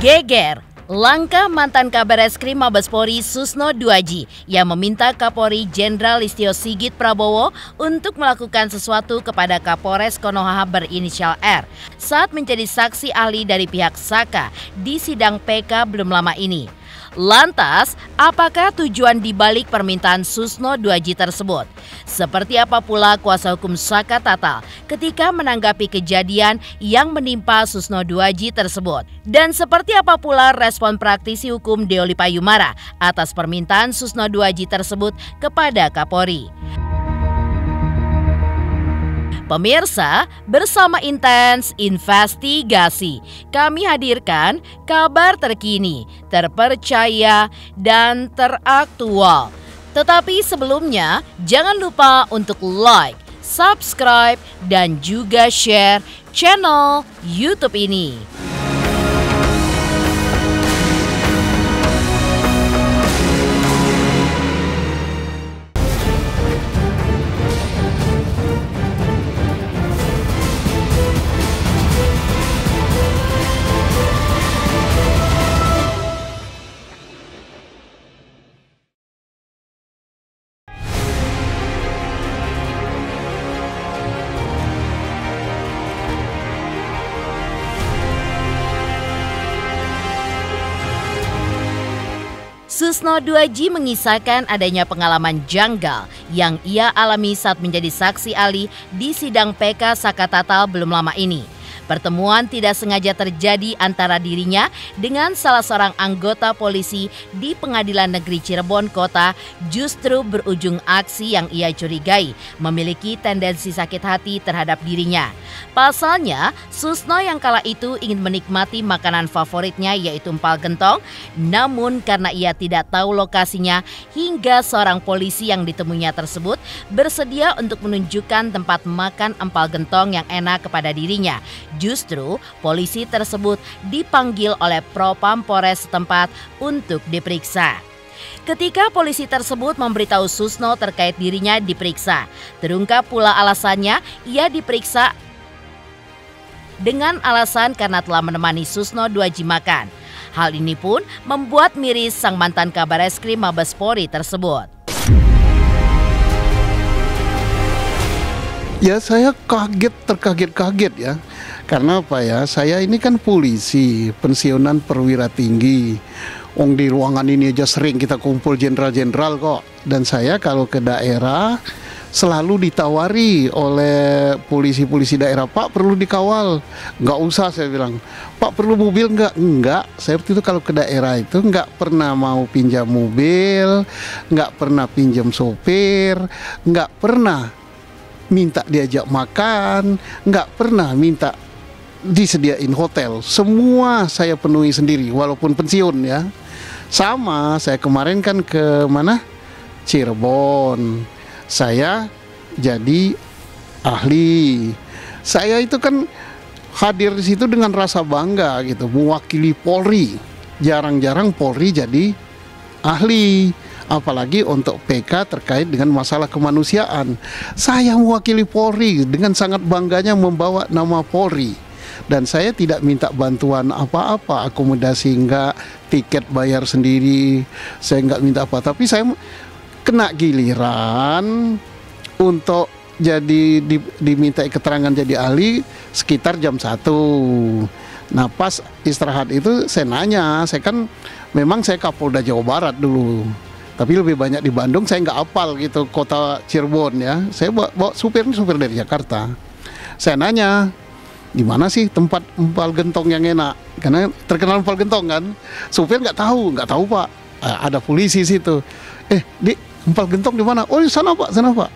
Geger, langkah mantan Kabar Eskrim Mabes Polri Susno Duaji yang meminta Kapolri Jenderal Listio Sigit Prabowo untuk melakukan sesuatu kepada Kapolres Konoha berinisial R saat menjadi saksi ahli dari pihak Saka di sidang PK belum lama ini. Lantas, apakah tujuan dibalik permintaan Susno Duaji tersebut? Seperti apa pula kuasa hukum Saka Tatal ketika menanggapi kejadian yang menimpa Susno Duaji tersebut? Dan seperti apa pula respon praktisi hukum Deoli Payumara atas permintaan Susno Duaji tersebut kepada Kapolri? Pemirsa, bersama Intens Investigasi, kami hadirkan kabar terkini, terpercaya, dan teraktual. Tetapi sebelumnya, jangan lupa untuk like, subscribe, dan juga share channel YouTube ini. Susno Duaji mengisahkan adanya pengalaman janggal yang ia alami saat menjadi saksi ahli di sidang PK Saka Tatal belum lama ini. Pertemuan tidak sengaja terjadi antara dirinya dengan salah seorang anggota polisi di Pengadilan Negeri Cirebon Kota justru berujung aksi yang ia curigai memiliki tendensi sakit hati terhadap dirinya. Pasalnya, Susno yang kala itu ingin menikmati makanan favoritnya yaitu empal gentong, namun karena ia tidak tahu lokasinya hingga seorang polisi yang ditemuinya tersebut bersedia untuk menunjukkan tempat makan empal gentong yang enak kepada dirinya. Justru polisi tersebut dipanggil oleh Propam Polres setempat untuk diperiksa. Ketika polisi tersebut memberitahu Susno terkait dirinya diperiksa, terungkap pula alasannya ia diperiksa dengan alasan karena telah menemani Susno Duaji makan. Hal ini pun membuat miris sang mantan Kabar Eskrim Mabes Polri tersebut. Ya, saya terkaget ya. Karena apa ya, saya ini kan polisi, pensiunan perwira tinggi. Di ruangan ini aja sering kita kumpul jenderal-jenderal kok. Dan saya kalau ke daerah selalu ditawari oleh polisi-polisi daerah, "Pak, perlu dikawal." "Nggak usah," saya bilang. "Pak, perlu mobil nggak?" "Nggak." Saya waktu itu kalau ke daerah itu nggak pernah mau pinjam mobil, nggak pernah pinjam sopir, nggak pernah minta diajak makan, nggak pernah minta disediain hotel. Semua saya penuhi sendiri walaupun pensiun ya. Sama saya kemarin kan ke mana? Cirebon. Saya jadi ahli. Saya itu kan hadir di situ dengan rasa bangga gitu, mewakili Polri. Jarang-jarang Polri jadi ahli. Apalagi untuk PK terkait dengan masalah kemanusiaan. Saya mewakili Polri dengan sangat bangganya membawa nama Polri. Dan saya tidak minta bantuan apa-apa, akomodasi enggak, tiket bayar sendiri, saya enggak minta apa. Tapi saya kena giliran untuk jadi diminta keterangan jadi ahli sekitar jam 1. Nah, pas istirahat itu saya nanya, saya kan memang saya Kapolda Jawa Barat dulu. Tapi lebih banyak di Bandung, saya nggak hafal gitu kota Cirebon ya. Saya bawa supir dari Jakarta. Saya nanya, di mana sih tempat empal gentong yang enak? Karena terkenal empal gentong kan. Supir nggak tahu Pak. Ada polisi situ. Di empal gentong di mana? "Oh, di sana Pak, sana Pak."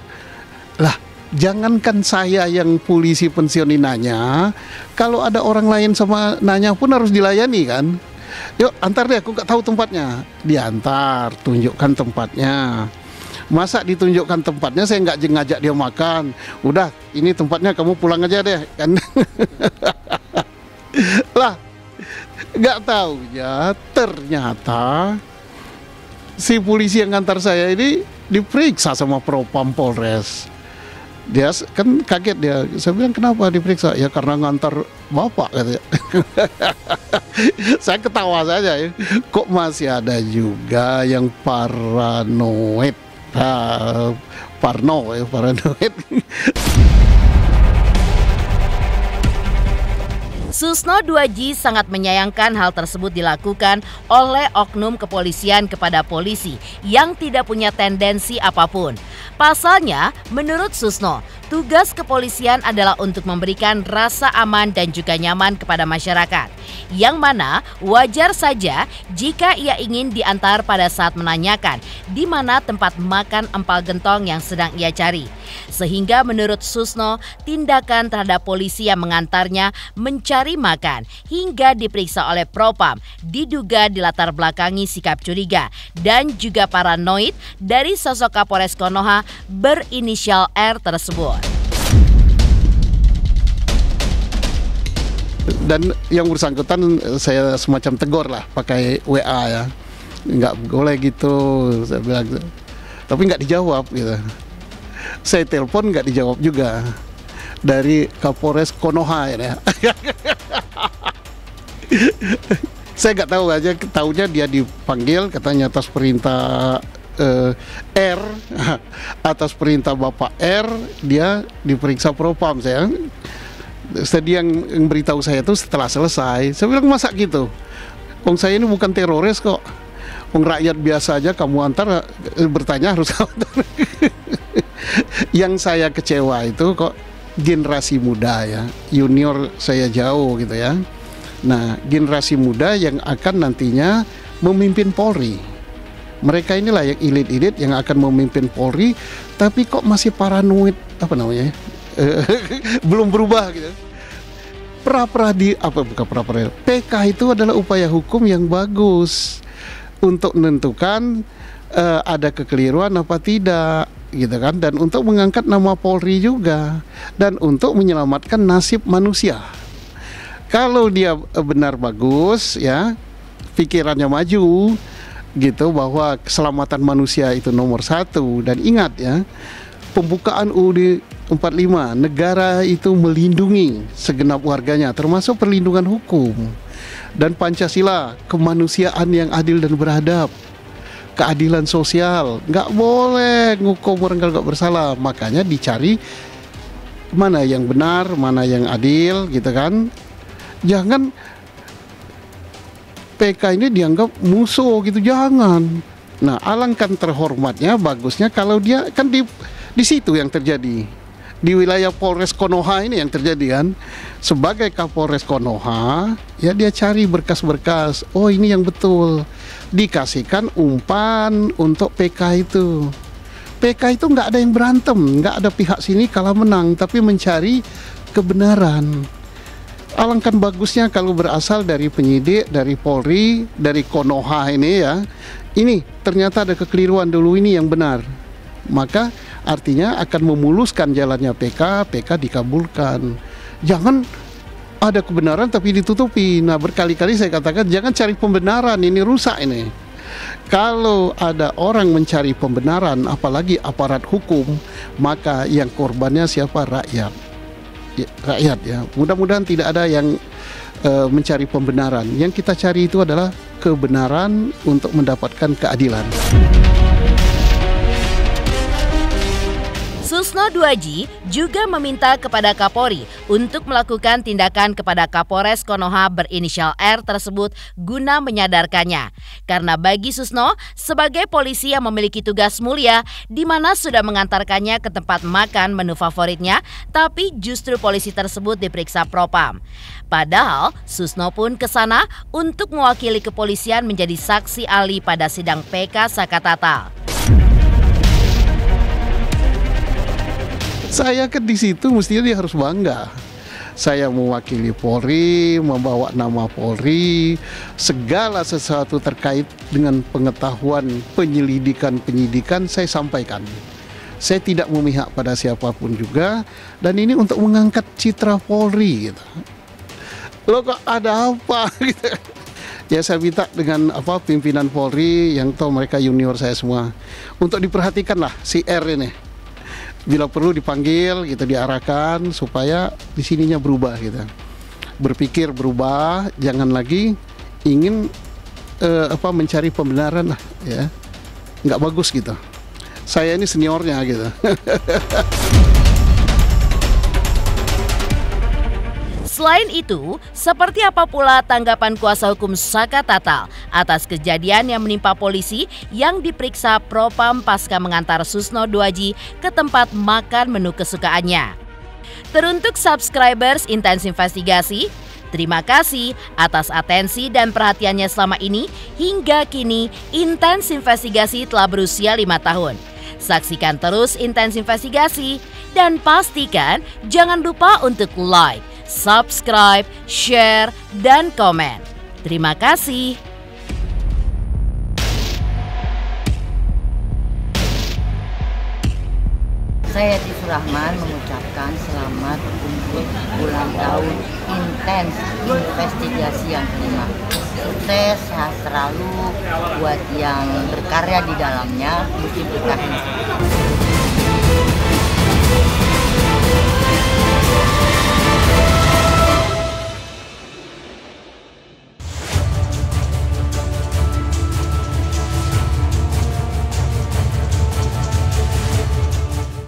Lah, jangankan saya yang polisi pensiun ini nanya, kalau ada orang lain sama nanya pun harus dilayani kan. "Yuk, antar deh, aku nggak tahu tempatnya." Diantar, tunjukkan tempatnya. Masa ditunjukkan tempatnya saya nggak ngajak dia makan. "Udah, ini tempatnya, kamu pulang aja deh." Kan. Lah, nggak tahu ya, ternyata si polisi yang ngantar saya ini diperiksa sama Propam Polres. Dia kan kaget dia. Saya bilang kenapa diperiksa? Ya karena ngantar bapak katanya. Saya ketawa saja ya. Kok masih ada juga yang paranoid. Paranoid. Susno 2J sangat menyayangkan hal tersebut dilakukan oleh oknum kepolisian kepada polisi yang tidak punya tendensi apapun. Pasalnya, menurut Susno, tugas kepolisian adalah untuk memberikan rasa aman dan juga nyaman kepada masyarakat. Yang mana wajar saja jika ia ingin diantar pada saat menanyakan di mana tempat makan empal gentong yang sedang ia cari. Sehingga menurut Susno, tindakan terhadap polisi yang mengantarnya mencari makan hingga diperiksa oleh Propam diduga dilatar belakangi sikap curiga dan juga paranoid dari sosok Kapolres Konoha berinisial R tersebut. Dan yang bersangkutan saya semacam tegur lah pakai WA ya, nggak boleh gitu saya bilang, tapi nggak dijawab gitu. Saya telepon nggak dijawab juga dari Kapolres Konoha ya. Saya nggak tahu aja, tahunya dia dipanggil katanya atas perintah R, atas perintah Bapak R dia diperiksa Propam. Saya yang beritahu saya itu setelah selesai. Saya bilang masa gitu, wong saya ini bukan teroris kok, wong rakyat biasa aja kamu antar bertanya harus antar. Yang saya kecewa itu kok generasi muda ya, junior saya jauh gitu ya. Nah, generasi muda yang akan nantinya memimpin Polri. Mereka inilah yang elit-elit yang akan memimpin Polri, tapi kok masih paranoid, apa namanya? Belum berubah gitu. PK itu adalah upaya hukum yang bagus untuk menentukan ada kekeliruan apa tidak, gitu kan, dan untuk mengangkat nama Polri juga dan untuk menyelamatkan nasib manusia. Kalau dia benar bagus ya, pikirannya maju gitu bahwa keselamatan manusia itu nomor satu. Dan ingat ya, pembukaan UUD 45, negara itu melindungi segenap warganya termasuk perlindungan hukum, dan Pancasila kemanusiaan yang adil dan beradab, keadilan sosial, nggak boleh ngukum orang kalau nggak bersalah. Makanya dicari mana yang benar, mana yang adil gitu kan. Jangan PK ini dianggap musuh gitu, jangan. Nah, alangkah terhormatnya, bagusnya kalau dia kan di situ yang terjadi. Di wilayah Polres Konoha ini yang terjadi kan. Sebagai Kapolres Konoha, ya dia cari berkas-berkas. Oh, ini yang betul. Dikasihkan umpan untuk PK itu. PK itu nggak ada yang berantem, nggak ada pihak sini kalah menang, tapi mencari kebenaran. Alangkah bagusnya kalau berasal dari penyidik, dari Polri, dari Konoha ini ya. Ini ternyata ada kekeliruan dulu, ini yang benar. Maka artinya akan memuluskan jalannya PK dikabulkan. Jangan ada kebenaran tapi ditutupi. Nah, berkali-kali saya katakan jangan cari pembenaran, ini rusak ini. Kalau ada orang mencari pembenaran, apalagi aparat hukum, maka yang korbannya siapa? Rakyat. Rakyat ya. Mudah-mudahan tidak ada yang mencari pembenaran. Yang kita cari itu adalah kebenaran untuk mendapatkan keadilan. Susno 2J juga meminta kepada Kapolri untuk melakukan tindakan kepada Kapolres Konoha berinisial R tersebut guna menyadarkannya. Karena bagi Susno, sebagai polisi yang memiliki tugas mulia di mana sudah mengantarkannya ke tempat makan menu favoritnya, tapi justru polisi tersebut diperiksa Propam. Padahal Susno pun ke sana untuk mewakili kepolisian menjadi saksi ahli pada sidang PK Sakatatal. Saya kan di situ mestinya dia harus bangga. Saya mewakili Polri, membawa nama Polri, segala sesuatu terkait dengan pengetahuan penyidikan saya sampaikan. Saya tidak memihak pada siapapun juga, dan ini untuk mengangkat citra Polri gitu. Loh kok ada apa gitu. Ya saya minta dengan pimpinan Polri yang tahu mereka junior saya semua untuk diperhatikanlah si R ini. Bila perlu dipanggil, kita diarahkan supaya di sininya berubah gitu. Berpikir berubah, jangan lagi ingin mencari pembenaran lah ya. Nggak bagus gitu. Saya ini seniornya gitu. Selain itu, seperti apa pula tanggapan kuasa hukum Saka Tatal atas kejadian yang menimpa polisi yang diperiksa Propam pasca mengantar Susno Duaji ke tempat makan menu kesukaannya? Teruntuk subscribers Intens Investigasi, terima kasih atas atensi dan perhatiannya selama ini. Hingga kini, Intens Investigasi telah berusia 5 tahun. Saksikan terus Intens Investigasi dan pastikan jangan lupa untuk like, subscribe, share, dan komen. Terima kasih. Saya Tifur Rahman mengucapkan selamat untuk ulang tahun Intens Investigasi yang kelima. Sukses, sehat selalu buat yang berkarya di dalamnya. Mungkin berkah.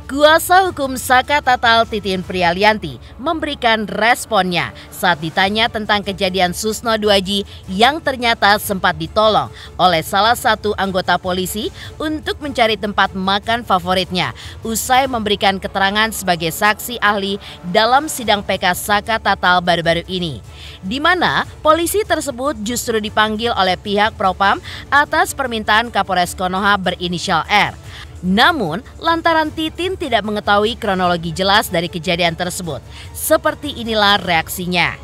Kuasa hukum Saka Tatal Titin Prialianti memberikan responnya saat ditanya tentang kejadian Susno Duaji yang ternyata sempat ditolong oleh salah satu anggota polisi untuk mencari tempat makan favoritnya usai memberikan keterangan sebagai saksi ahli dalam sidang PK Saka Tatal baru-baru ini, di mana polisi tersebut justru dipanggil oleh pihak Propam atas permintaan Kapolres Konoha berinisial R. Namun, lantaran Titin tidak mengetahui kronologi jelas dari kejadian tersebut. Seperti inilah reaksinya.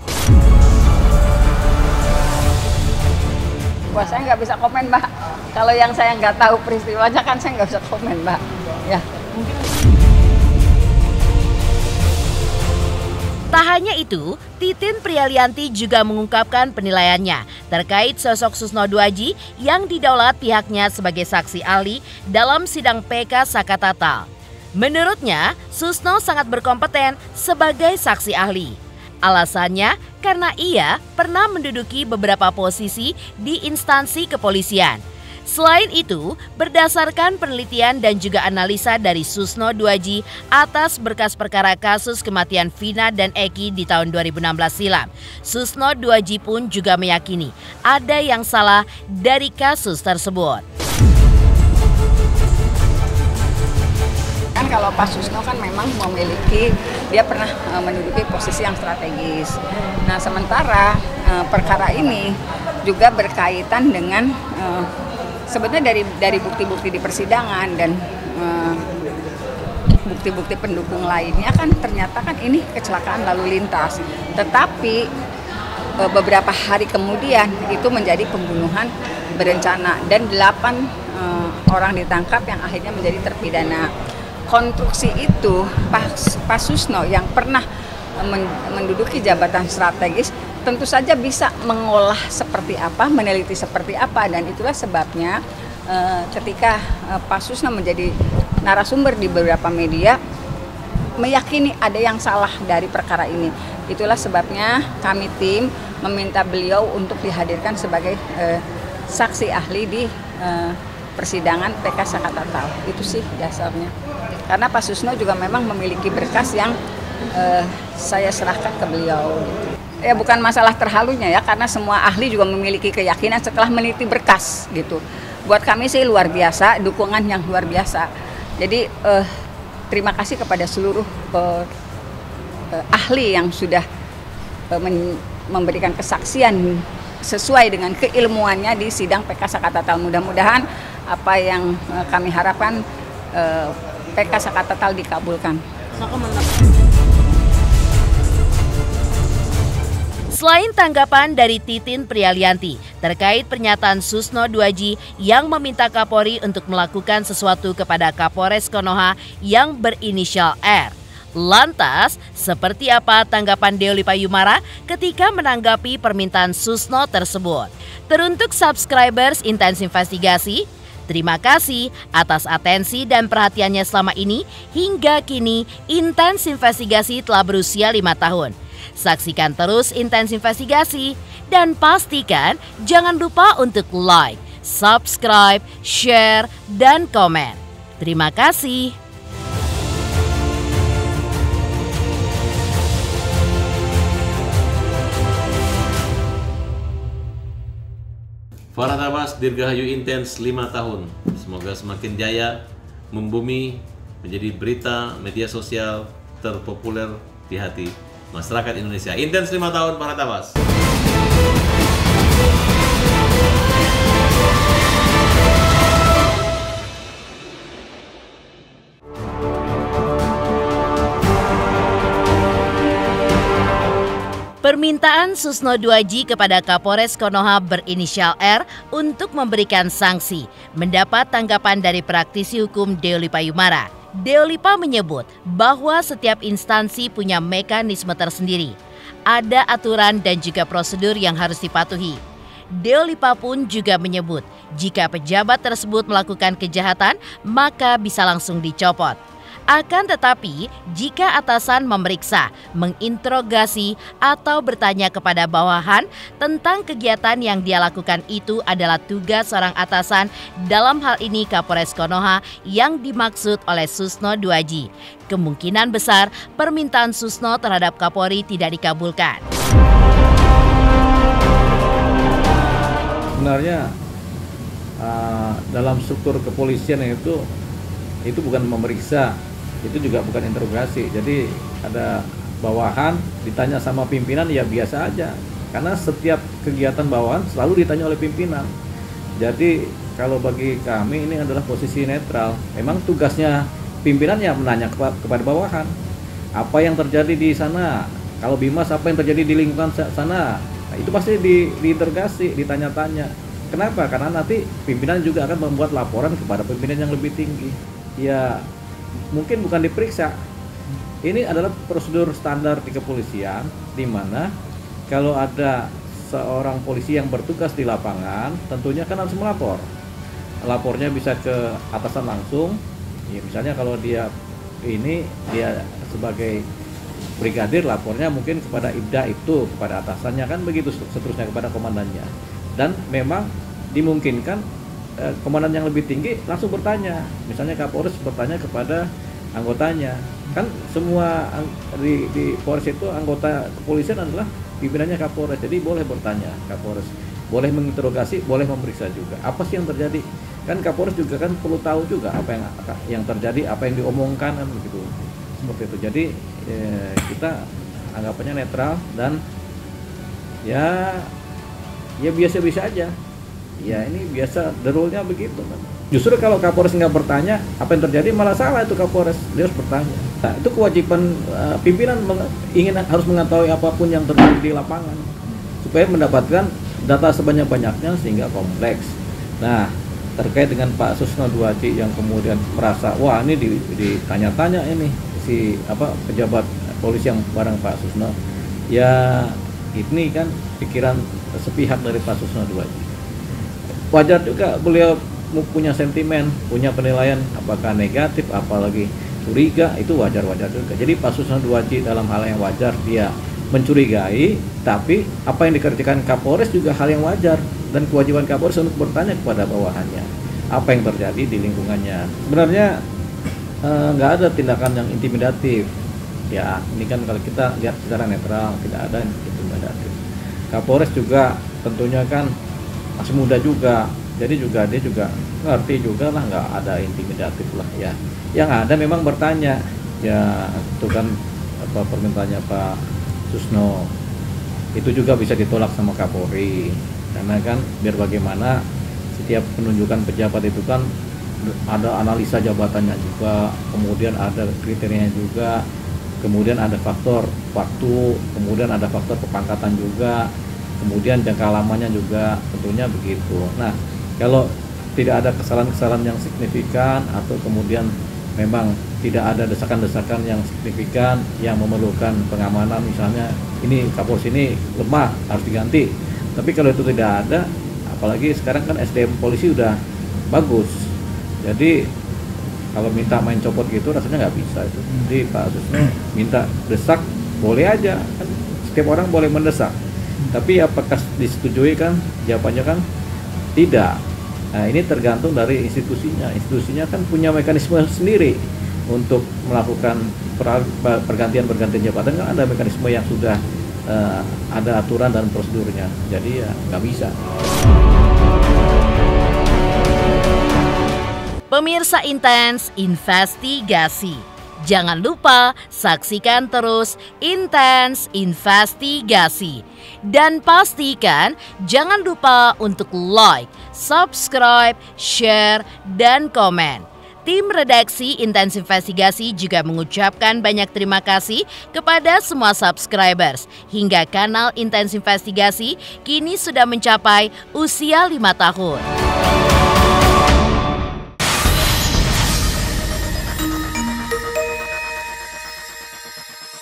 Wah, saya nggak bisa komen, Mbak. Kalau yang saya nggak tahu peristiwanya kan saya nggak bisa komen, Mbak. Ya. Tak hanya itu, Titin Prialianti juga mengungkapkan penilaiannya terkait sosok Susno Duaji yang didaulat pihaknya sebagai saksi ahli dalam sidang PK Saka Tatal. Menurutnya, Susno sangat berkompeten sebagai saksi ahli. Alasannya karena ia pernah menduduki beberapa posisi di instansi kepolisian. Selain itu, berdasarkan penelitian dan juga analisa dari Susno Duaji atas berkas perkara kasus kematian Vina dan Eki di tahun 2016 silam, Susno Duaji pun juga meyakini ada yang salah dari kasus tersebut. Kan kalau Pak Susno kan memang memiliki, dia pernah menduduki posisi yang strategis. Nah, sementara perkara ini juga berkaitan dengan sebenarnya dari bukti-bukti di persidangan dan bukti-bukti pendukung lainnya kan ternyata kan ini kecelakaan lalu lintas. Tetapi beberapa hari kemudian itu menjadi pembunuhan berencana dan 8 orang ditangkap yang akhirnya menjadi terpidana. Konstruksi itu Pak Susno yang pernah menduduki jabatan strategis tentu saja bisa mengolah seperti apa, meneliti seperti apa, dan itulah sebabnya ketika Pak Susno menjadi narasumber di beberapa media meyakini ada yang salah dari perkara ini. Itulah sebabnya kami tim meminta beliau untuk dihadirkan sebagai saksi ahli di persidangan PK Saka Tatal. Itu sih dasarnya. Karena Pak Susno juga memang memiliki berkas yang saya serahkan ke beliau. Ya bukan masalah terhalunya ya, karena semua ahli juga memiliki keyakinan setelah meneliti berkas gitu. Buat kami sih luar biasa, dukungan yang luar biasa. Jadi terima kasih kepada seluruh ahli yang sudah memberikan kesaksian sesuai dengan keilmuannya di sidang PK Saka Tatal. Mudah-mudahan apa yang kami harapkan PK Saka Tatal dikabulkan. Selain tanggapan dari Titin Prialianti terkait pernyataan Susno Duaji yang meminta Kapolri untuk melakukan sesuatu kepada Kapolres Konoha yang berinisial R. Lantas, seperti apa tanggapan Deoli Payumara ketika menanggapi permintaan Susno tersebut? Teruntuk subscribers Intens Investigasi, Terima kasih atas atensi dan perhatiannya selama ini. Hingga kini, Intens Investigasi telah berusia 5 tahun. Saksikan terus Intens Investigasi dan pastikan jangan lupa untuk like, subscribe, share, dan komen. Terima kasih. Farah Tabas, Dirgahayu Intens 5 tahun. Semoga semakin jaya, membumi, menjadi berita media sosial terpopuler di hati masyarakat Indonesia. Intens 5 tahun, Farah Tabas. Permintaan Susno 2J kepada Kapolres Konoha berinisial R untuk memberikan sanksi mendapat tanggapan dari praktisi hukum Deoli Payumara. Deoli Pa menyebut bahwa setiap instansi punya mekanisme tersendiri. Ada aturan dan juga prosedur yang harus dipatuhi. Deoli Pa pun juga menyebut jika pejabat tersebut melakukan kejahatan maka bisa langsung dicopot. Akan tetapi, jika atasan memeriksa, menginterogasi, atau bertanya kepada bawahan tentang kegiatan yang dia lakukan itu adalah tugas seorang atasan, dalam hal ini Kapolres Konoha yang dimaksud oleh Susno 2J. Kemungkinan besar permintaan Susno terhadap Kapolri tidak dikabulkan. Sebenarnya dalam struktur kepolisian itu bukan memeriksa, itu juga bukan interogasi. Jadi ada bawahan ditanya sama pimpinan ya biasa aja, karena setiap kegiatan bawahan selalu ditanya oleh pimpinan. Jadi kalau bagi kami ini adalah posisi netral. Memang tugasnya pimpinan ya menanya kepada bawahan apa yang terjadi di sana. Kalau Bimas apa yang terjadi di lingkungan sana, nah, itu pasti diinterogasi, ditanya-tanya. Kenapa? Karena nanti pimpinan juga akan membuat laporan kepada pimpinan yang lebih tinggi. Ya mungkin bukan diperiksa. Ini adalah prosedur standar di kepolisian, di mana kalau ada seorang polisi yang bertugas di lapangan, tentunya kan harus melapor. Lapornya bisa ke atasan langsung. Ya, misalnya kalau dia sebagai brigadir, lapornya mungkin kepada Ibda itu, kepada atasannya, kan begitu seterusnya kepada komandannya. Dan memang dimungkinkan komandan yang lebih tinggi langsung bertanya, misalnya Kapolres bertanya kepada anggotanya. Kan semua di Polres itu anggota kepolisian adalah pimpinannya Kapolres, jadi boleh bertanya Kapolres, boleh menginterogasi, boleh memeriksa juga. Apa sih yang terjadi? Kan Kapolres juga kan perlu tahu juga apa yang terjadi, apa yang diomongkan, kan begitu. Seperti itu. Jadi kita anggapannya netral dan ya biasa-biasa aja. Ya ini biasa, the rule-nya begitu kan. Justru kalau Kapolres nggak bertanya apa yang terjadi malah salah itu Kapolres, dia harus bertanya. Nah, itu kewajiban pimpinan harus mengetahui apapun yang terjadi di lapangan supaya mendapatkan data sebanyak-banyaknya sehingga kompleks. Nah terkait dengan Pak Susno 2J yang kemudian merasa wah ini ditanya-tanya ini si pejabat polisi yang bareng Pak Susno, ya ini kan pikiran sepihak dari Pak Susno 2J. Wajar juga beliau punya sentimen, punya penilaian apakah negatif, apalagi curiga, itu wajar-wajar juga. Jadi Pak Susno 2J dalam hal yang wajar dia mencurigai, tapi apa yang dikerjakan Kapolres juga hal yang wajar dan kewajiban Kapolres untuk bertanya kepada bawahannya apa yang terjadi di lingkungannya. Sebenarnya nggak ada tindakan yang intimidatif. Ya ini kan kalau kita lihat secara netral tidak ada yang intimidatif. Kapolres juga tentunya kan masih muda juga, jadi dia juga ngerti juga lah, nggak ada intimidatif lah ya. Yang ada memang bertanya, ya itu kan permintaannya Pak Susno itu juga bisa ditolak sama Kapolri, karena kan biar bagaimana setiap penunjukan pejabat itu kan ada analisa jabatannya juga, kemudian ada kriterianya juga, kemudian ada faktor waktu, kemudian ada faktor kepangkatan juga, kemudian jangka lamanya juga, tentunya begitu. Nah, kalau tidak ada kesalahan-kesalahan yang signifikan atau kemudian memang tidak ada desakan-desakan yang signifikan yang memerlukan pengamanan, misalnya ini Kapolres ini lemah harus diganti. Tapi kalau itu tidak ada, apalagi sekarang kan SDM polisi udah bagus. Jadi kalau minta main copot gitu rasanya nggak bisa itu. Jadi Pak Susno minta desak boleh aja, kan setiap orang boleh mendesak. Tapi apakah disetujui kan? Jawabannya kan tidak. Nah, ini tergantung dari institusinya. Institusinya kan punya mekanisme sendiri untuk melakukan pergantian jabatan, kan ada mekanisme yang sudah ada aturan dan prosedurnya. Jadi ya nggak bisa. Pemirsa Intens Investigasi, jangan lupa saksikan terus Intens Investigasi. Dan pastikan jangan lupa untuk like, subscribe, share, dan komen. Tim redaksi Intens Investigasi juga mengucapkan banyak terima kasih kepada semua subscribers. Hingga kanal Intens Investigasi kini sudah mencapai usia 5 tahun.